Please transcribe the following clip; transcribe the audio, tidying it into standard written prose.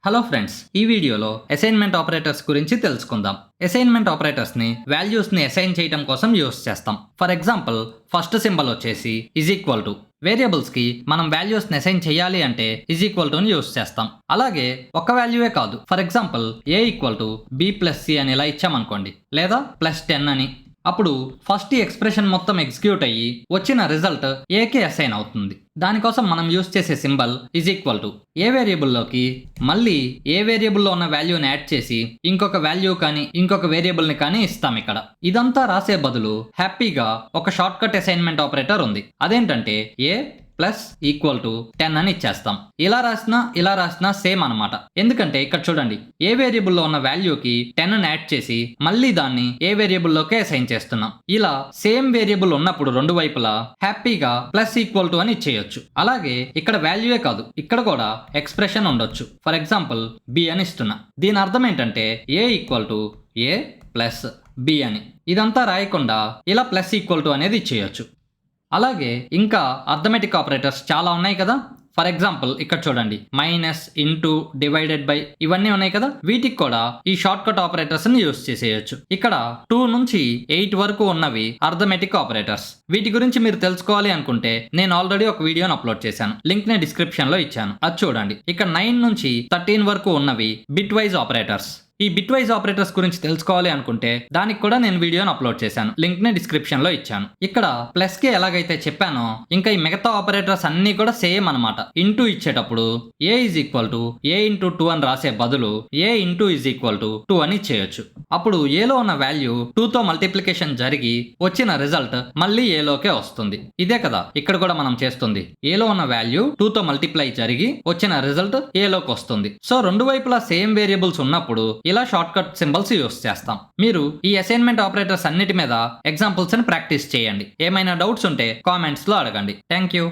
Hello friends, ఈ వీడియోలో assignment operators గురించి తెలుసుకుందాం. అసైన్మెంట్ ఆపరేటర్స్ ని వాల్యూస్ ని అసైన్ చేయడం కోసం యూస్ చేస్తాం. ఫర్ ఎగ్జాంపుల్, ఫస్ట్ సింబల్ వచ్చేసి ఈజ్ ఈక్వల్ టు. వేరియబుల్స్ కి మనం వాల్యూస్ ని అసైన్ చేయాలి అంటే ఈజ్ ఈక్వల్ టు ని యూస్ చేస్తాం. అలాగే ఒక వాల్యూవే కాదు, for example A equal to B plus C అని ఇలా ఇచ్చామనుకోండి, లేదా +10 అని. అప్పుడు ఫస్ట్ ఈ ఎక్స్ప్రెషన్ మొత్తం ఎగ్జిక్యూట్ అయ్యి వచ్చిన రిజల్ట్ ఏకే అసైన్ అవుతుంది. దానికోసం మనం యూస్ చేసే సింబల్ ఈజ్ ఈక్వల్ టు. ఏ వేరియబుల్లోకి మళ్ళీ ఏ వేరియబుల్లో ఉన్న వాల్యూని యాడ్ చేసి ఇంకొక వాల్యూ కానీ ఇంకొక వేరియబుల్ని కానీ ఇస్తాం. ఇక్కడ ఇదంతా రాసే బదులు హ్యాపీగా ఒక షార్ట్ కట్ అసైన్మెంట్ ఆపరేటర్ ఉంది. అదేంటంటే ఏ ప్లస్ ఈక్వల్ టు 10 అని ఇచ్చేస్తాం. ఇలా రాసినా సేమ్ అనమాట. ఎందుకంటే ఇక్కడ చూడండి, ఏ వేరియబుల్లో ఉన్న వాల్యూకి 10 యాడ్ చేసి మళ్ళీ దాన్ని ఏ వేరియబుల్లోకే అసైన్ చేస్తున్నాం. ఇలా సేమ్ వేరియబుల్ ఉన్నప్పుడు రెండు వైపులా హ్యాపీగా ప్లస్ ఈక్వల్ టు అని ఇచ్చేయొచ్చు. అలాగే ఇక్కడ వాల్యూయే కాదు, ఇక్కడ కూడా ఎక్స్ప్రెషన్ ఉండొచ్చు. ఫర్ ఎగ్జాంపుల్ బి అని ఇస్తున్నా. దీని అర్థం ఏంటంటే A equal to A plus B అని. ఇదంతా రాయకుండా ఇలా ప్లస్ ఈక్వల్ టు అనేది ఇచ్చేయొచ్చు. అలాగే ఇంకా అర్థమెటిక్ ఆపరేటర్స్ చాలా ఉన్నాయి కదా. ఫర్ ఎగ్జాంపుల్ ఇక్కడ చూడండి, మైనస్, ఇంటూ, డివైడెడ్ బై ఇవన్నీ ఉన్నాయి కదా. వీటికి కూడా ఈ షార్ట్ కట్ ఆపరేటర్స్ ని యూస్ చేసేయచ్చు. ఇక్కడ 2 నుంచి 8 వరకు ఉన్నవి అర్థమెటిక్ ఆపరేటర్స్. వీటి గురించి మీరు తెలుసుకోవాలి అనుకుంటే నేను ఆల్రెడీ ఒక వీడియోని అప్లోడ్ చేశాను, లింక్ ని డిస్క్రిప్షన్ లో ఇచ్చాను, అది చూడండి. ఇక్కడ 9 నుంచి 13 వరకు ఉన్నవి బిట్ వైజ్ ఆపరేటర్స్. ఈ బిట్ వైజ్ ఆపరేటర్స్ గురించి తెలుసుకోవాలి అనుకుంటే దానికి కూడా నేను వీడియోని అప్లోడ్ చేశాను, లింక్ ని డిస్క్రిప్షన్ లో ఇచ్చాను. ఇక్కడ ప్లస్ కి ఎలాగైతే చెప్పానో ఇంకా ఈ మిగతా ఆపరేటర్స్ అన్ని కూడా సేమ్ అనమాట. ఇంటూ ఇచ్చేటప్పుడు A is equal to A into 2 అని రాసే బదులు A into is equal to 2 అని చేయొచ్చు. అప్పుడు ఏలో ఉన్న వాల్యూ 2తో మల్టిప్లికేషన్ జరిగి వచ్చిన రిజల్ట్ మళ్ళీ ఏలోకే వస్తుంది. ఇదే కదా ఇక్కడ కూడా మనం చేస్తుంది. ఏలో ఉన్న వాల్యూ 2తో మల్టిప్లై జరిగి వచ్చిన రిజల్ట్ ఏలోకి వస్తుంది. సో రెండు వైపులా సేమ్ వేరియబుల్స్ ఉన్నప్పుడు ఇలా షార్ట్ కట్ సింబల్స్ యూస్ చేస్తాం. మీరు ఈ అసైన్మెంట్ ఆపరేటర్స్ అన్నిటి మీద ఎగ్జాంపుల్స్ ని ప్రాక్టీస్ చేయండి. ఏమైనా డౌట్స్ ఉంటే కామెంట్స్ లో అడగండి. Thank you.